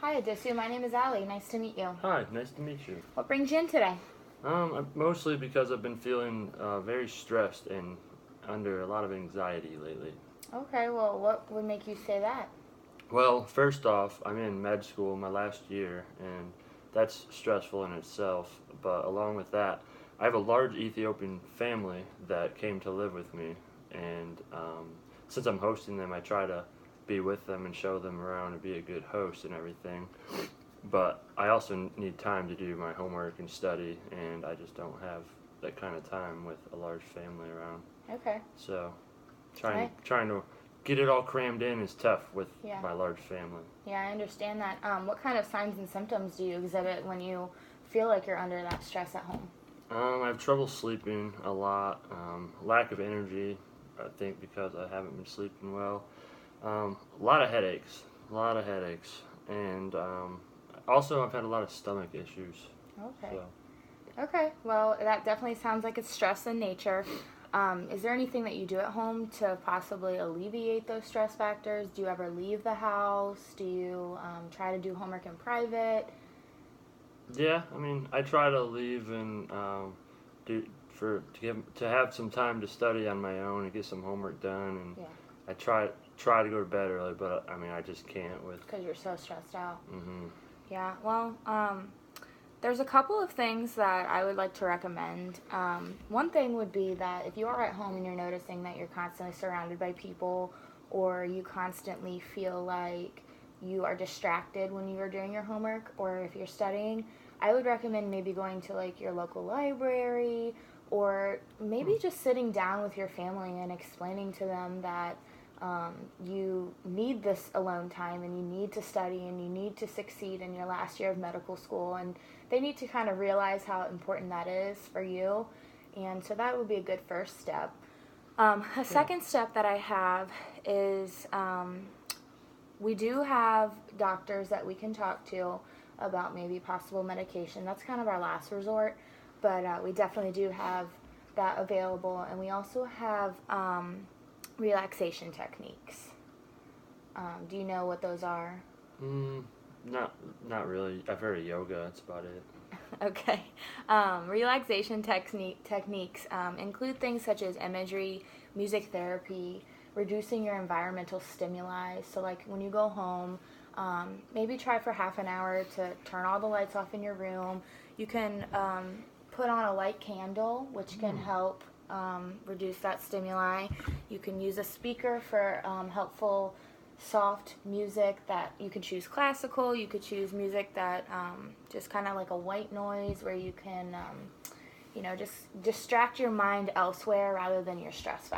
Hi, Addisu. My name is Allie. Nice to meet you. Hi, nice to meet you. What brings you in today? Mostly because I've been feeling very stressed and under a lot of anxiety lately. Okay, well, what would make you say that? Well, first off, I'm in med school my last year, and that's stressful in itself. But along with that, I have a large Ethiopian family that came to live with me, and since I'm hosting them, I try to be with them and show them around and be a good host and everything. But I also need time to do my homework and study, and I just don't have that kind of time with a large family around. Okay. So, Right. trying to get it all crammed in is tough with Yeah. my large family. Yeah, I understand that. What kind of signs and symptoms do you exhibit when you feel like you're under that stress at home? I have trouble sleeping a lot, lack of energy, I think because I haven't been sleeping well. A lot of headaches, and also I've had a lot of stomach issues. Okay. So. Okay, well, that definitely sounds like it's stress in nature. Is there anything that you do at home to possibly alleviate those stress factors? Do you ever leave the house? Do you try to do homework in private? Yeah, I mean, I try to leave and to have some time to study on my own and get some homework done, and Yeah, I try to go to bed early, but I mean, I just can't with. because you're so stressed out. Hmm. Yeah, well, there's a couple of things that I would like to recommend. One thing would be that if you are at home and you're noticing that you're constantly surrounded by people, or you constantly feel like you are distracted when you are doing your homework, or if you're studying, I would recommend maybe going to like your local library, or maybe just sitting down with your family and explaining to them that you need this alone time and you need to study and you need to succeed in your last year of medical school, and they need to kind of realize how important that is for you. And so that would be a good first step. A second step that I have is we do have doctors that we can talk to about maybe possible medication. That's kind of our last resort, but we definitely do have that available. And we also have relaxation techniques. Do you know what those are? Mm, not really. I've heard of yoga. That's about it. Okay. Relaxation techniques include things such as imagery, music therapy, reducing your environmental stimuli. So, like when you go home, maybe try for half an hour to turn all the lights off in your room. You can put on a light candle, which can help reduce that stimuli. You can use a speaker for helpful soft music that you could choose classical. You could choose music that just kind of like a white noise where you can just distract your mind elsewhere rather than your stress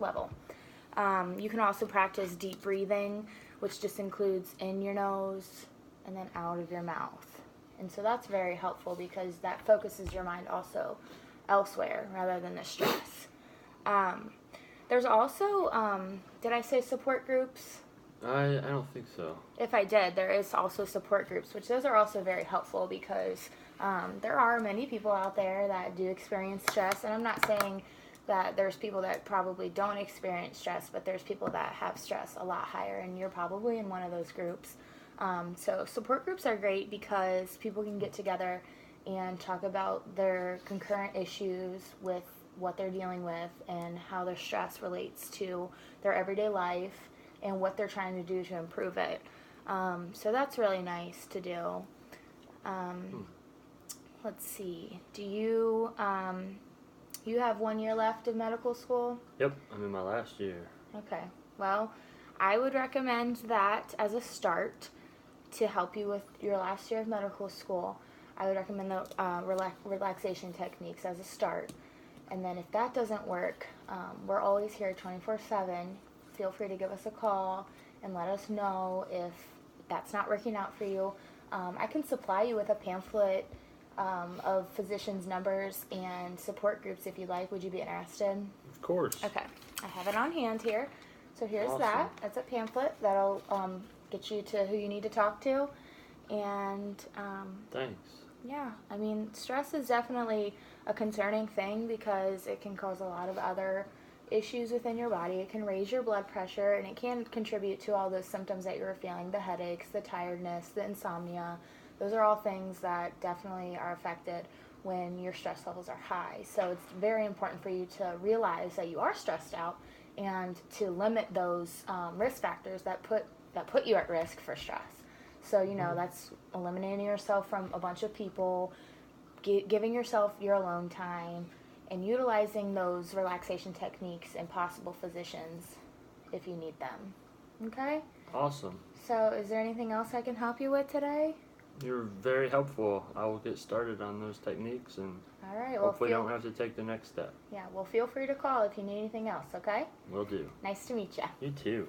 level. You can also practice deep breathing, which just includes in your nose and then out of your mouth. And so that's very helpful because that focuses your mind also elsewhere rather than the stress. There's also, did I say support groups? I don't think so. If I did, there is also support groups, which those are also very helpful because there are many people out there that do experience stress. And I'm not saying that there's people that probably don't experience stress, but there's people that have stress a lot higher, and you're probably in one of those groups. So support groups are great because people can get together and talk about their concurrent issues with what they're dealing with and how their stress relates to their everyday life and what they're trying to do to improve it. So that's really nice to do. Let's see. Do you you have 1 year left of medical school? Yep, I'm in my last year. Okay. Well, I would recommend that as a start to help you with your last year of medical school. I would recommend the relaxation techniques as a start. And then if that doesn't work, we're always here 24/7. Feel free to give us a call and let us know if that's not working out for you. I can supply you with a pamphlet of physicians' numbers and support groups if you'd like. Would you be interested? Of course. Okay. I have it on hand here. So here's Awesome. that. That's a pamphlet that'll get you to who you need to talk to. And Thanks. yeah, I mean, stress is definitely a concerning thing because it can cause a lot of other issues within your body. It can raise your blood pressure, and it can contribute to all those symptoms that you're feeling, the headaches, the tiredness, the insomnia. Those are all things that definitely are affected when your stress levels are high. So it's very important for you to realize that you are stressed out and to limit those risk factors that put you at risk for stress. So, that's eliminating yourself from a bunch of people, giving yourself your alone time, and utilizing those relaxation techniques and possible physicians if you need them. Okay? Awesome. So is there anything else I can help you with today? You're very helpful. I will get started on those techniques and All right. Well, hopefully don't have to take the next step. Yeah, well, feel free to call if you need anything else, okay? Will do. Nice to meet you. You too.